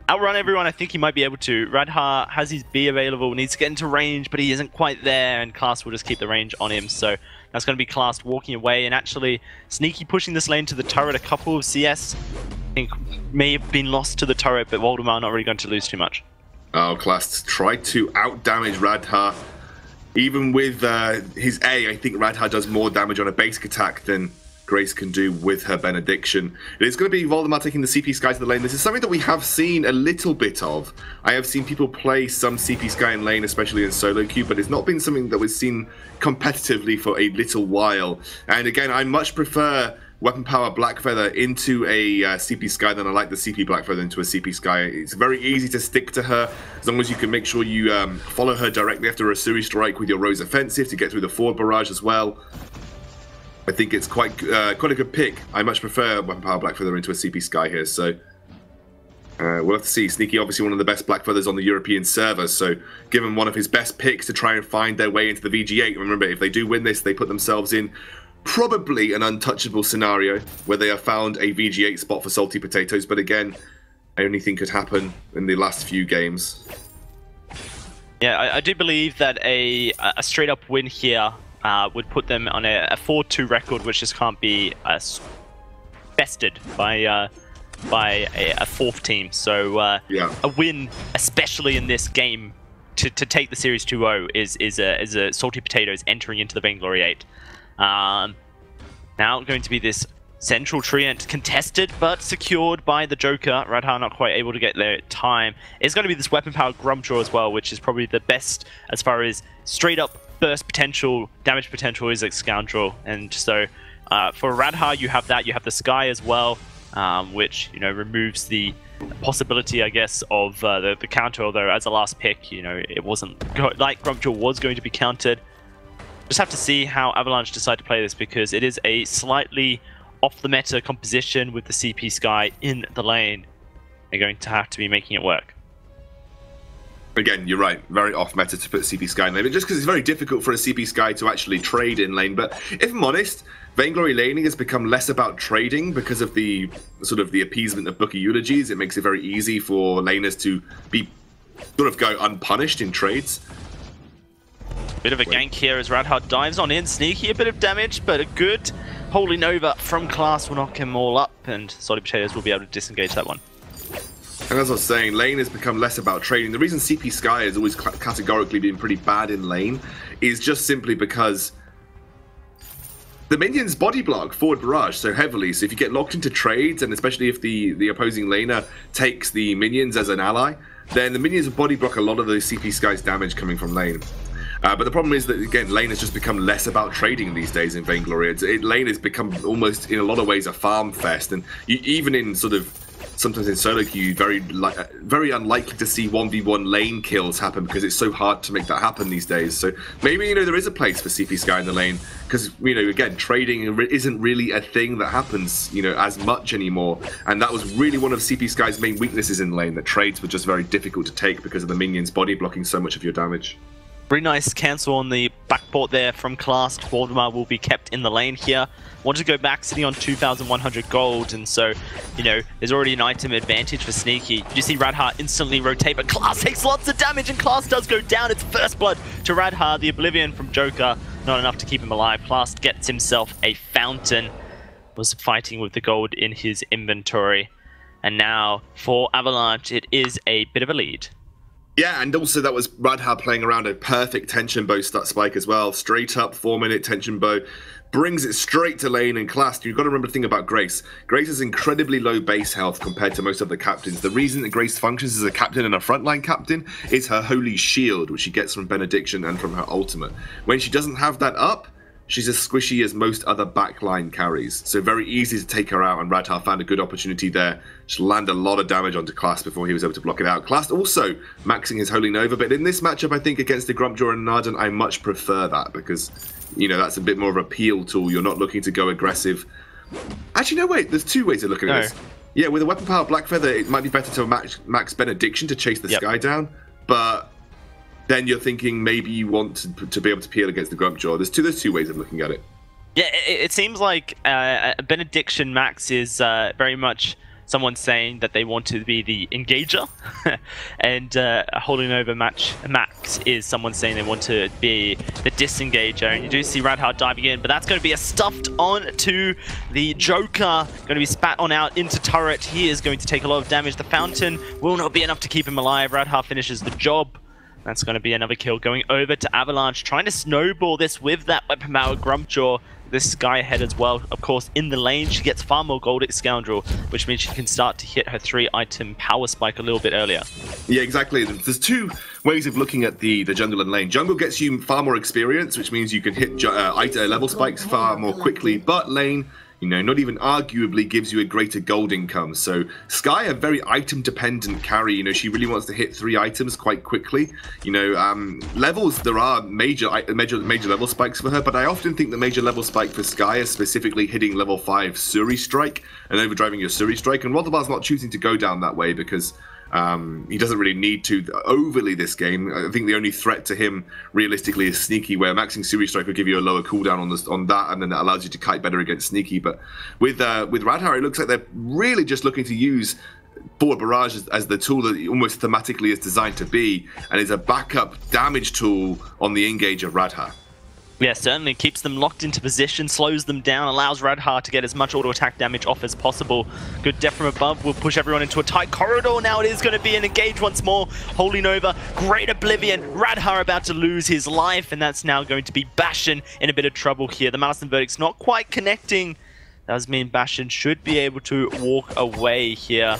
Outrun everyone, I think he might be able to. Radha has his B available, needs to get into range, but he isn't quite there, and Class will just keep the range on him. So that's going to be Class walking away, and actually Sneaky pushing this lane to the turret. A couple of CS, I think, may have been lost to the turret, but Voldemar not really going to lose too much. Oh, Class tried to out-damage Radha. Even with his A, I think Radha does more damage on a basic attack than Grace can do with her Benediction. It is going to be Voldemort taking the CP Sky to the lane. This is something that we have seen a little bit of. I have seen people play some CP Sky in lane, especially in solo queue, but it's not been something that was seen competitively for a little while. And again, I much prefer Weapon Power Blackfeather into a CP Sky than I like the CP Blackfeather into a CP Sky. It's very easy to stick to her as long as you can make sure you follow her directly after a Suri Strike with your Rose Offensive to get through the forward barrage as well. I think it's quite a good pick. I much prefer Weapon Power Blackfeather into a CP Sky here, so we'll have to see. Sneaky, obviously one of the best Blackfeathers on the European server, so given one of his best picks to try and find their way into the VG8. Remember, if they do win this, they put themselves in probably an untouchable scenario where they have found a VG8 spot for Salty Potatoes, but again, anything could happen in the last few games. Yeah, I do believe that a straight-up win here would put them on a 4-2 record, which just can't be bested by a fourth team. So yeah, a win, especially in this game, to take the series 2-0 is a Salty Potatoes entering into the Vainglory 8. Now going to be this central treant contested but secured by the Joker. Radha not quite able to get there at time. It's going to be this weapon powered Grumpjaw as well, which is probably the best as far as straight up burst potential, damage potential is like Scoundrel. And so for Radha you have that, you have the Sky as well, which, you know, removes the possibility, I guess, of the counter, although as a last pick, you know, it wasn't like Grumpjaw was going to be countered. Just have to see how Avalanche decide to play this, because it is a slightly off the meta composition with the CP Sky in the lane. They're going to have to be making it work. Again, you're right. Very off meta to put CP Sky in lane, but just because it's very difficult for a CP Sky to actually trade in lane. But if I'm honest, Vainglory laning has become less about trading because of the sort of the appeasement of Booker eulogies. It makes it very easy for laners to be sort of go unpunished in trades. Bit of a gank here as Radha dives on in. Sneaky, a bit of damage, but a good Holy Nova from Class will knock them all up, and Salty Potatoes will be able to disengage that one. And as I was saying, lane has become less about trading. The reason CP Sky has always categorically been pretty bad in lane is just simply because the minions body block forward barrage so heavily. So if you get locked into trades, and especially if the opposing laner takes the minions as an ally, then the minions body block a lot of the CP Sky's damage coming from lane. But the problem is that, again, lane has just become less about trading these days in Vainglory. Lane has become almost, in a lot of ways, a farm fest. And even in sort of, sometimes in solo queue, very unlikely to see 1v1 lane kills happen because it's so hard to make that happen these days. So maybe, you know, there is a place for CP Sky in the lane because, you know, again, trading isn't really a thing that happens, you know, as much anymore. And that was really one of CP Sky's main weaknesses in lane, that trades were just very difficult to take because of the minions body blocking so much of your damage. Very nice cancel on the backport there from Class. Voldemort will be kept in the lane here. Wanted to go back, sitting on 2,100 gold, and so, you know, there's already an item advantage for Sneaky. You see Radha instantly rotate, but Class takes lots of damage, and Class does go down. It's first blood to Radha. The Oblivion from Joker, not enough to keep him alive. Class gets himself a fountain. Was fighting with the gold in his inventory. And now, for Avalanche, it is a bit of a lead. Yeah, and also that was Radha playing around a perfect tension bow spike as well. Straight up 4-minute tension bow. Brings it straight to lane and Class. You've got to remember the thing about Grace. Grace has incredibly low base health compared to most of the captains. The reason that Grace functions as a captain and a frontline captain is her Holy Shield, which she gets from Benediction and from her ultimate. When she doesn't have that up, she's as squishy as most other backline carries. So very easy to take her out, and Radha found a good opportunity there. She'll land a lot of damage onto Class before he was able to block it out. Class also maxing his Holy Nova, but in this matchup, I think against the Grumpjaw and Narden, I much prefer that because, you know, that's a bit more of a peel tool. You're not looking to go aggressive. Actually, no, wait, there's two ways of looking at this. Yeah, with a weapon power Blackfeather, it might be better to max Benediction to chase the Sky down, but then you're thinking maybe you want to be able to peel against the Grumpjaw. There's two ways of looking at it. Yeah, it seems like Benediction max is very much someone saying that they want to be the engager, and holding over Max is someone saying they want to be the disengager. And you do see Radhard diving in, but that's going to be a stuffed on to the Joker, going to be spat on out into turret. He is going to take a lot of damage. The fountain will not be enough to keep him alive. Radhard finishes the job. That's going to be another kill going over to Avalanche, trying to snowball this with that weapon power Grumpjaw. This guy ahead as well. Of course, in the lane, she gets far more gold at Scoundrel, which means she can start to hit her 3-item power spike a little bit earlier. Yeah, exactly. There's two ways of looking at the jungle and lane. Jungle gets you far more experience, which means you can hit level spikes far more quickly, but lane, you know, not even arguably gives you a greater gold income. So Skye, a very item-dependent carry. You know, she really wants to hit 3 items quite quickly. You know, levels, there are major level spikes for her, but I often think the major level spike for Skye is specifically hitting level 5 Suri Strike and overdriving your Suri Strike. And Rotherbar's not choosing to go down that way because he doesn't really need to overly this game. I think the only threat to him realistically is Sneaky, where maxing Suri Strike will give you a lower cooldown on that, and then that allows you to kite better against Sneaky. But with Radhar, it looks like they're really just looking to use Forward Barrage as the tool that almost thematically is designed to be, and is a backup damage tool on the engage of Radhar. Yeah, certainly keeps them locked into position, slows them down, allows Radhar to get as much auto attack damage off as possible. Good def from above will push everyone into a tight corridor. Now it is going to be an engage once more. Holding over, great Oblivion. Radhar about to lose his life, and that's now going to be Bastion in a bit of trouble here. The Malice and Verdict's not quite connecting. Does mean Bastion should be able to walk away here.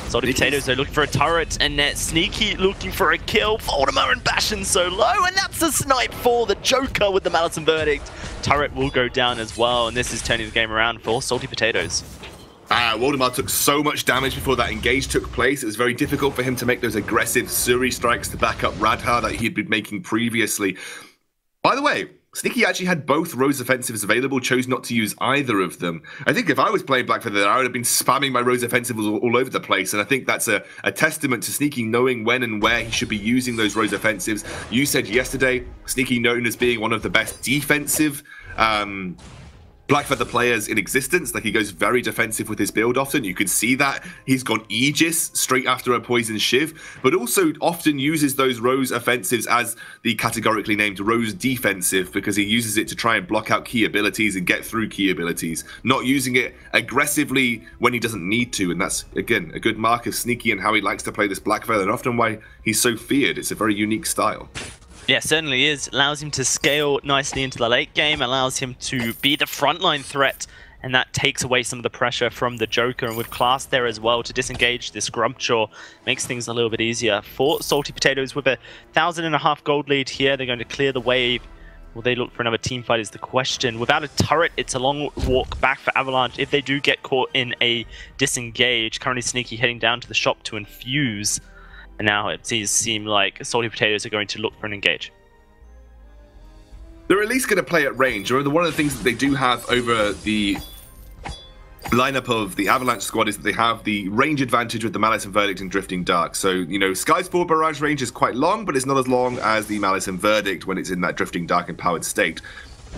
Salty Potatoes are looking for a turret, and Sneaky looking for a kill. Voldemar and Bastion so low, and that's a snipe for the Joker with the Malice and Verdict. Turret will go down as well, and this is turning the game around for Salty Potatoes. Voldemar took so much damage before that engage took place. It was very difficult for him to make those aggressive Suri strikes to back up Radhar that he'd been making previously. By the way, Sneaky actually had both Rose offensives available, chose not to use either of them. I think if I was playing Black Feather, I would have been spamming my Rose offensives all over the place, and I think that's a testament to Sneaky knowing when and where he should be using those Rose offensives. You said yesterday, Sneaky known as being one of the best defensive Black Feather players in existence. Like, he goes very defensive with his build often. You can see that. He's gone Aegis straight after a Poison Shiv, but also often uses those Rose offensives as the categorically named Rose defensive, because he uses it to try and block out key abilities and get through key abilities, not using it aggressively when he doesn't need to. And that's, again, a good mark of Sneaky and how he likes to play this Black Feather, and often why he's so feared. It's a very unique style. Yeah, certainly is. Allows him to scale nicely into the late game, allows him to be the frontline threat, and that takes away some of the pressure from the Joker. And with Class there as well to disengage this Grumpjaw, makes things a little bit easier for Salty Potatoes. With 1,500 gold lead here, they're going to clear the wave. Will they look for another team fight is the question. Without a turret, it's a long walk back for Avalanche if they do get caught in a disengage. Currently Sneaky heading down to the shop to infuse. And now it seems like Salty Potatoes are going to look for an engage. They're at least going to play at range. Remember, one of the things that they do have over the lineup of the Avalanche squad is that they have the range advantage with the Malice and Verdict and Drifting Dark. So, you know, Skye's Forward Barrage range is quite long, but it's not as long as the Malice and Verdict when it's in that Drifting Dark empowered state.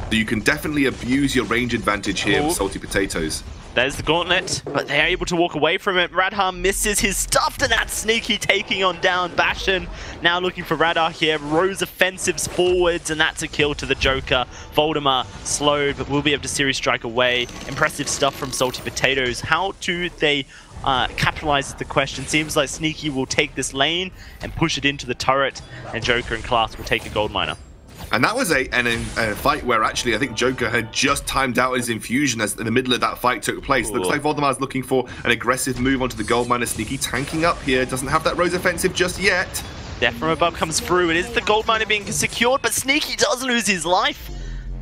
So you can definitely abuse your range advantage here with Salty Potatoes. There's the gauntlet, but they're able to walk away from it. Radhar misses his stuff, and that's Sneaky taking on down Bastion. Now looking for Radhar here. Rose offensives forwards, and that's a kill to the Joker. Voldemar slowed, but will be able to series strike away. Impressive stuff from Salty Potatoes. How do they capitalize is the question. Seems like Sneaky will take this lane and push it into the turret, and Joker and Class will take a gold miner. And that was a fight where actually I think Joker had just timed out his infusion as in the middle of that fight took place. Looks like Voldemar's looking for an aggressive move onto the gold miner. Sneaky tanking up here. Doesn't have that Rose offensive just yet. Death from above comes through. It is the gold miner being secured, but Sneaky does lose his life.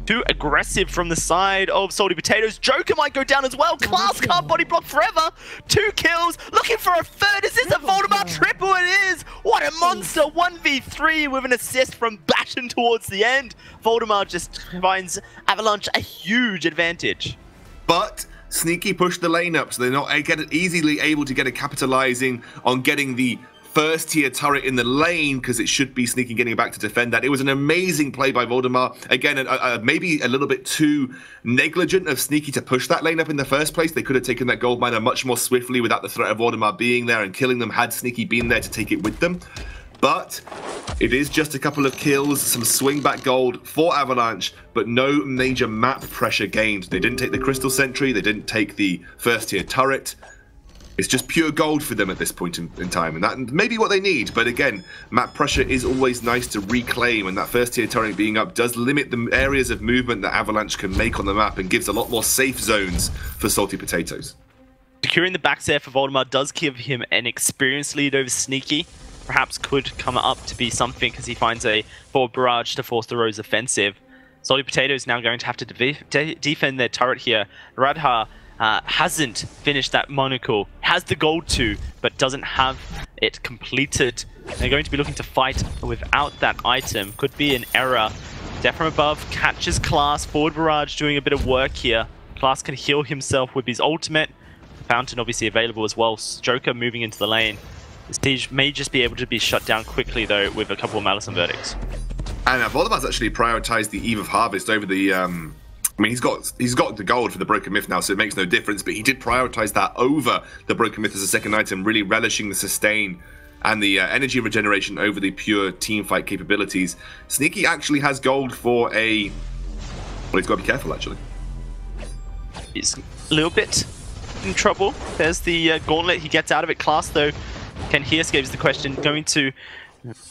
Too aggressive from the side of Salty Potatoes. Joker might go down as well. Class can't body block forever. 2 kills. Looking for a third. Is this a Voldemar triple? It is. What a monster. 1v3 with an assist from Bastion towards the end. Voldemar just finds Avalanche a huge advantage. But Sneaky pushed the lane up, so they're not easily able to get a capitalizing on getting the first tier turret in the lane because it should be Sneaky getting back to defend that. It was an amazing play by Voldemar. Again, maybe a little bit too negligent of Sneaky to push that lane up in the first place. They could have taken that gold miner much more swiftly without the threat of Voldemar being there and killing them had Sneaky been there to take it with them. But it is just a couple of kills, some swing back gold for Avalanche, but no major map pressure gained. They didn't take the Crystal Sentry, they didn't take the first tier turret. It's just pure gold for them at this point in time, and that may be what they need. But again, map pressure is always nice to reclaim, and that first tier turret being up does limit the areas of movement that Avalanche can make on the map and gives a lot more safe zones for Salty Potatoes. Securing the back there for Voldemar does give him an experience lead over Sneaky. Perhaps could come up to be something because he finds a forward barrage to force the Rose offensive. Salty Potatoes now going to have to defend their turret here. Radha hasn't finished that monocle, has the gold too, but doesn't have it completed. They're going to be looking to fight without that item. Could be an error. Death from above catches Class. Forward barrage doing a bit of work here. Class can heal himself with his ultimate. Fountain obviously available as well. Joker moving into the lane. The siege may just be able to be shut down quickly though with a couple of Malice and Verdicts. And Voldemar's actually prioritized the Eve of Harvest over the I mean, he's got the gold for the Broken Myth now, so it makes no difference, but he did prioritize that over the Broken Myth as a second item, really relishing the sustain and the energy regeneration over the pure teamfight capabilities. Sneaky actually has gold for a... Well, he's got to be careful, actually. He's a little bit in trouble. There's the gauntlet. He gets out of it. Class, though, can he escape is the question. Going to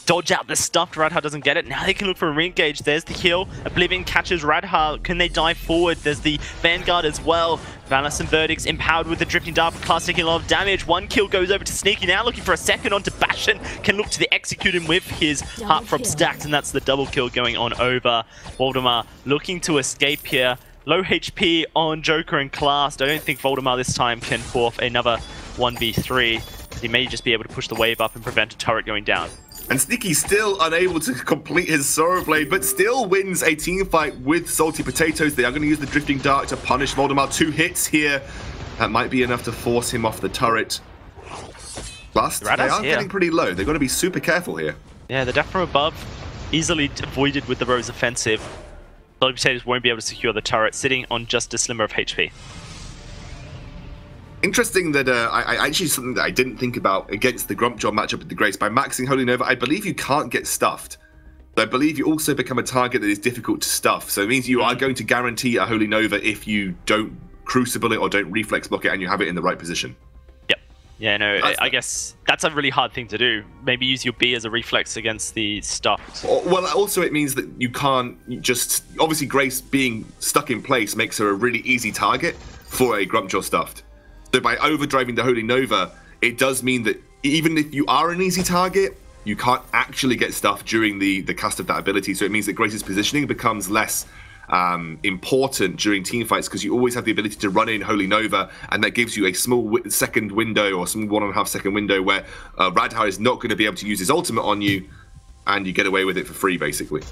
dodge out the stuff. Radha doesn't get it. Now they can look for a re-engage. There's the heal. Oblivion catches Radha. Can they dive forward? There's the Vanguard as well. Malice and Verdicts empowered with the Drifting Dart for Class taking a lot of damage. One kill goes over to Sneaky. Now looking for a second onto Bastion. Can look to the execute him with his Heartthrob stacks, and that's the double kill going on over. Voldemar looking to escape here. Low HP on Joker and Class. I don't think Voldemar this time can pull off another 1v3. He may just be able to push the wave up and prevent a turret going down. And Sneaky's still unable to complete his Sorrow Blade, but still wins a team fight with Salty Potatoes. They are going to use the Drifting Dart to punish Voldemar. 2 hits here. That might be enough to force him off the turret. Plus, they are getting pretty low. They've got to be super careful here. Yeah, the death from above easily avoided with the Rose offensive. Salty Potatoes won't be able to secure the turret, sitting on just a slimmer of HP. Interesting that I actually something that I didn't think about against the Grumpjaw matchup with the Grace. By maxing Holy Nova, I believe you can't get stuffed. I believe you also become a target that is difficult to stuff. So it means you are going to guarantee a Holy Nova if you don't Crucible it or don't Reflex block it and you have it in the right position. Yep. Yeah, no, I guess that's a really hard thing to do. Maybe use your B as a reflex against the stuffed. Well, also it means that you can't just... Obviously, Grace being stuck in place makes her a really easy target for a Grumpjaw stuffed. So by overdriving the Holy Nova, it does mean that even if you are an easy target, you can't actually get stuff during the cast of that ability. So it means that Grace's positioning becomes less important during team fights because you always have the ability to run in Holy Nova, and that gives you a small second window or some 1.5 second window where Radha is not going to be able to use his ultimate on you, and you get away with it for free, basically.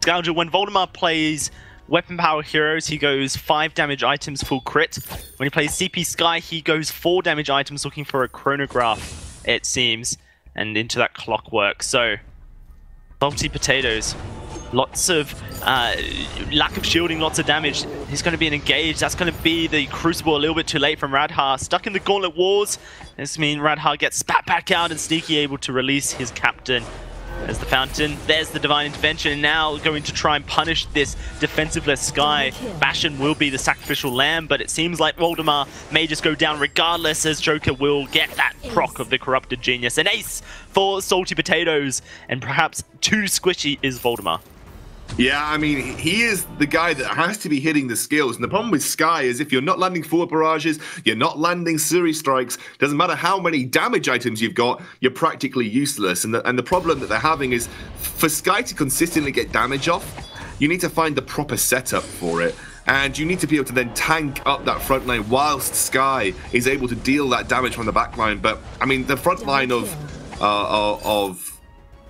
Scoundrel, when Voldemar plays Weapon Power Heroes, he goes 5 damage items full crit. When he plays CP Sky, he goes 4 damage items looking for a chronograph, it seems, and into that clockwork. So, Salty Potatoes, lots of lack of shielding, lots of damage. He's going to be an engage. That's going to be the Crucible a little bit too late from Radha. Stuck in the Gauntlet Wars. This means Radha gets spat back out and Sneaky able to release his captain. There's the Fountain, there's the Divine Intervention, and now going to try and punish this defensiveless Sky. Bastion will be the sacrificial lamb, but it seems like Voldemar may just go down regardless, as Joker will get that proc of the Corrupted Genius. An ace for Salty Potatoes, and perhaps too squishy is Voldemar. Yeah, I mean, he is the guy that has to be hitting the skills. And the problem with Sky is if you're not landing forward barrages, you're not landing Suri strikes, doesn't matter how many damage items you've got, you're practically useless. And the problem that they're having is for Sky to consistently get damage off, you need to find the proper setup for it. And you need to be able to then tank up that front line whilst Sky is able to deal that damage from the back line. But, I mean, the front line of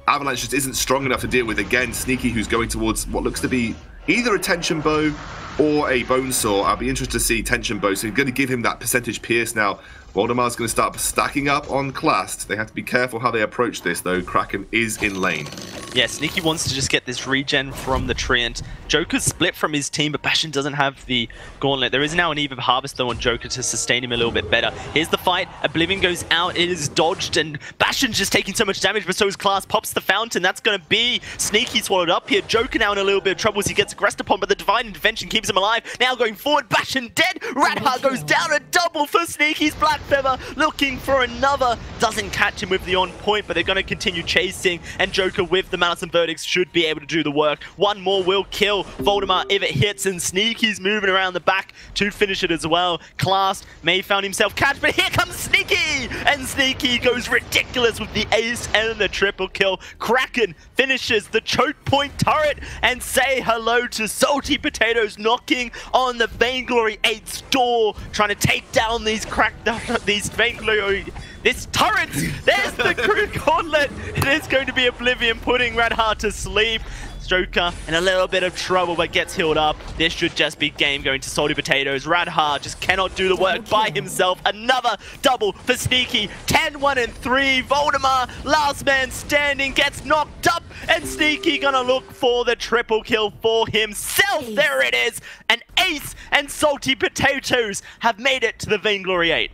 Avalanche just isn't strong enough to deal with, again, Sneaky, who's going towards what looks to be either a Tension Bow or a Bone Saw. I'll be interested to see Tension Bow, so you're going to give him that percentage pierce now Voldemar's going to start stacking up on Clast. They have to be careful how they approach this, though. Kraken is in lane. Yeah, Sneaky wants to just get this regen from the Treant. Joker's split from his team, but Bastion doesn't have the Gauntlet. There is now an Eve of Harvest, though, on Joker to sustain him a little bit better. Here's the fight. Oblivion goes out. It is dodged, and Bastion's just taking so much damage, but so is Class. Pops the Fountain. That's going to be Sneaky swallowed up here. Joker now in a little bit of trouble as he gets aggressed upon, but the Divine Intervention keeps him alive. Now going forward, Bastion dead. Radha goes down, a double for Sneaky's Black Feather, looking for another. Doesn't catch him with the on point, but they're going to continue chasing, and Joker with the Malice and Verdicts should be able to do the work. One more will kill Voldemar if it hits, and Sneaky's moving around the back to finish it as well. Class may found himself catch, but here comes Sneaky! And Sneaky goes ridiculous with the ace and the triple kill. Kraken finishes the choke point turret, and say hello to Salty Potatoes knocking on the Vainglory 8's door, trying to take down these Vainglory... This turret! There's the crew gauntlet! It is going to be Oblivion putting Radha to sleep. Joker in a little bit of trouble, but gets healed up. This should just be game going to Salty Potatoes. Radha just cannot do the work by himself. Another double for Sneaky. 10-1 and 3. Voldemar, last man standing, gets knocked up, and Sneaky gonna look for the triple kill for himself. There it is, an ace, and Salty Potatoes have made it to the Vainglory 8.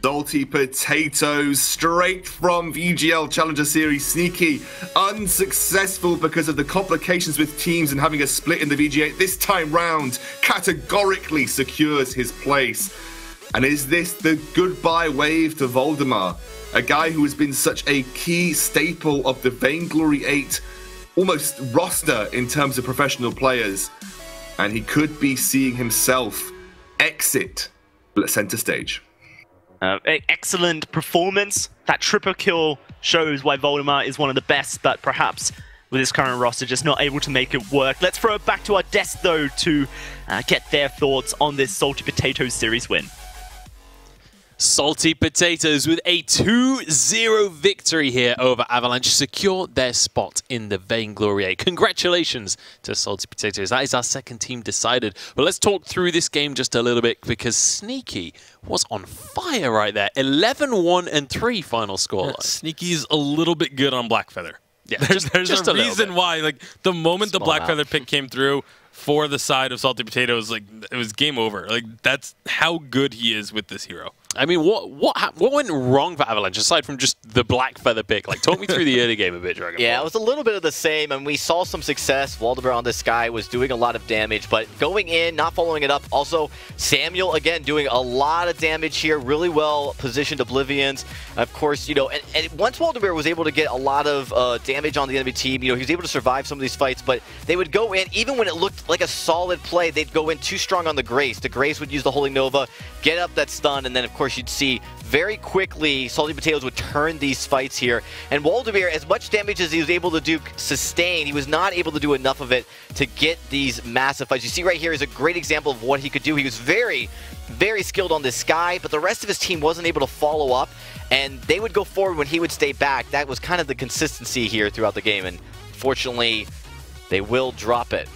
Salty Potatoes, straight from VGL Challenger Series. Sneaky, unsuccessful because of the complications with teams and having a split in the VG8. This time round, categorically secures his place. And is this the goodbye wave to Voldemar? A guy who has been such a key staple of the Vainglory 8 almost roster in terms of professional players. And he could be seeing himself exit center stage. Excellent performance. That triple kill shows why Voldemar is one of the best, but perhaps with his current roster, just not able to make it work. Let's throw it back to our desk, though, to get their thoughts on this Salty Potatoes series win. Salty Potatoes with a 2-0 victory here over Avalanche secure their spot in the Vainglory 8. Congratulations to Salty Potatoes. That is our second team decided. But let's talk through this game just a little bit because Sneaky was on fire right there. 11-1 and 3 final scoreline. Sneaky's a little bit good on Blackfeather. Yeah, there's just a reason why. Like the moment the Small Blackfeather pick came through for the side of Salty Potatoes, like it was game over. Like that's how good he is with this hero. I mean, what went wrong for Avalanche aside from just the Black Feather pick? Like, talk me through the early game a bit, Dragon. Yeah, it was a little bit of the same, and we saw some success. Waldemar on this guy was doing a lot of damage, but going in, not following it up. Also, Samuel, again, doing a lot of damage here. Really well positioned Oblivions. Of course, you know, and once Waldemar was able to get a lot of damage on the enemy team, you know, he was able to survive some of these fights, but they would go in, even when it looked like a solid play, they'd go in too strong on the Grace. The Grace would use the Holy Nova, get up that stun, and then, of course, you'd see very quickly Salty Potatoes would turn these fights here. And Waldemar, as much damage as he was able to do sustain, he was not able to do enough of it to get these massive fights. You see right here is a great example of what he could do. He was very, very skilled on this Skye, but the rest of his team wasn't able to follow up, and they would go forward when he would stay back. That was kind of the consistency here throughout the game, and fortunately, they will drop it.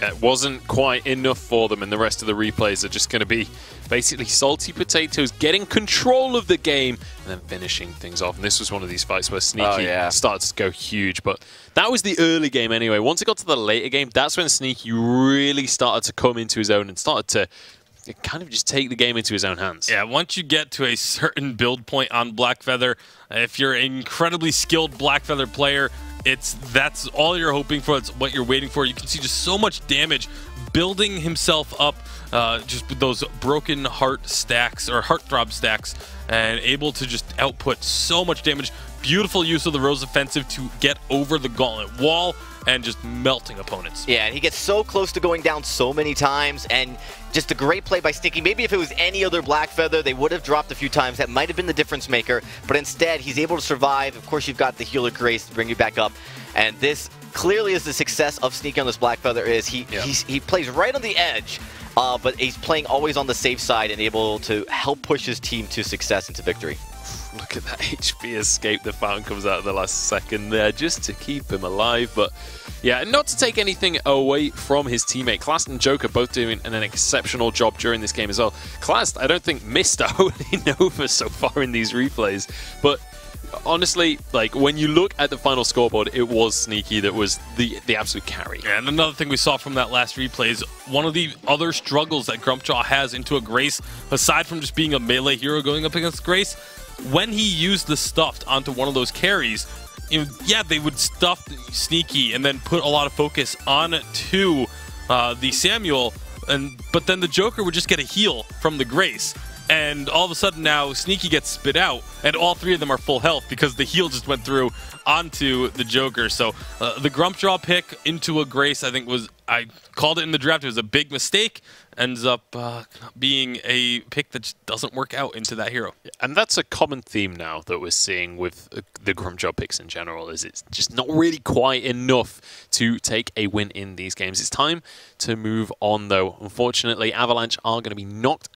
Yeah, it wasn't quite enough for them, and the rest of the replays are just going to be basically Salty Potatoes getting control of the game and then finishing things off. And this was one of these fights where Sneaky started to go huge, but that was the early game anyway. Once it got to the later game, that's when Sneaky really started to come into his own and started to kind of just take the game into his own hands. Yeah, once you get to a certain build point on Blackfeather, if you're an incredibly skilled Blackfeather player, that's all you're hoping for. It's what you're waiting for. You can see just so much damage building himself up just with those broken heart stacks or heartthrob stacks and able to just output so much damage. Beautiful use of the Rose Offensive to get over the gauntlet wall and just melting opponents. Yeah, and he gets so close to going down so many times, and just a great play by Sneaky. Maybe if it was any other Blackfeather, they would have dropped a few times. That might have been the difference maker, but instead, he's able to survive. Of course, you've got the Healer Grace to bring you back up, and this clearly is the success of Sneaky on this Blackfeather is he plays right on the edge, but he's playing always on the safe side and able to help push his team to success and to victory. Look at that HP escape. The Fountain comes out at the last second there just to keep him alive, but Yeah, and not to take anything away from his teammate, Clast and Joker both doing an exceptional job during this game as well. Clast, I don't think missed a holy Nova so far in these replays, but honestly, like, when you look at the final scoreboard, it was Sneaky that was the absolute carry. Yeah, and another thing we saw from that last replay is one of the other struggles that Grumpjaw has into a Grace, aside from just being a melee hero going up against Grace, when he used the stuffed onto one of those carries, yeah, they would stuff Sneaky and then put a lot of focus on to the Samuel, but then the Joker would just get a heal from the Grace. And all of a sudden now Sneaky gets spit out, and all three of them are full health because the heal just went through onto the Joker. So the Grumpjaw pick into a Grace, I think I called it in the draft, it was a big mistake. Ends up being a pick that just doesn't work out into that hero. And that's a common theme now that we're seeing with the Grumpjaw picks in general, is it's just not really quite enough to take a win in these games. It's time to move on, though. Unfortunately, Avalanche are going to be knocked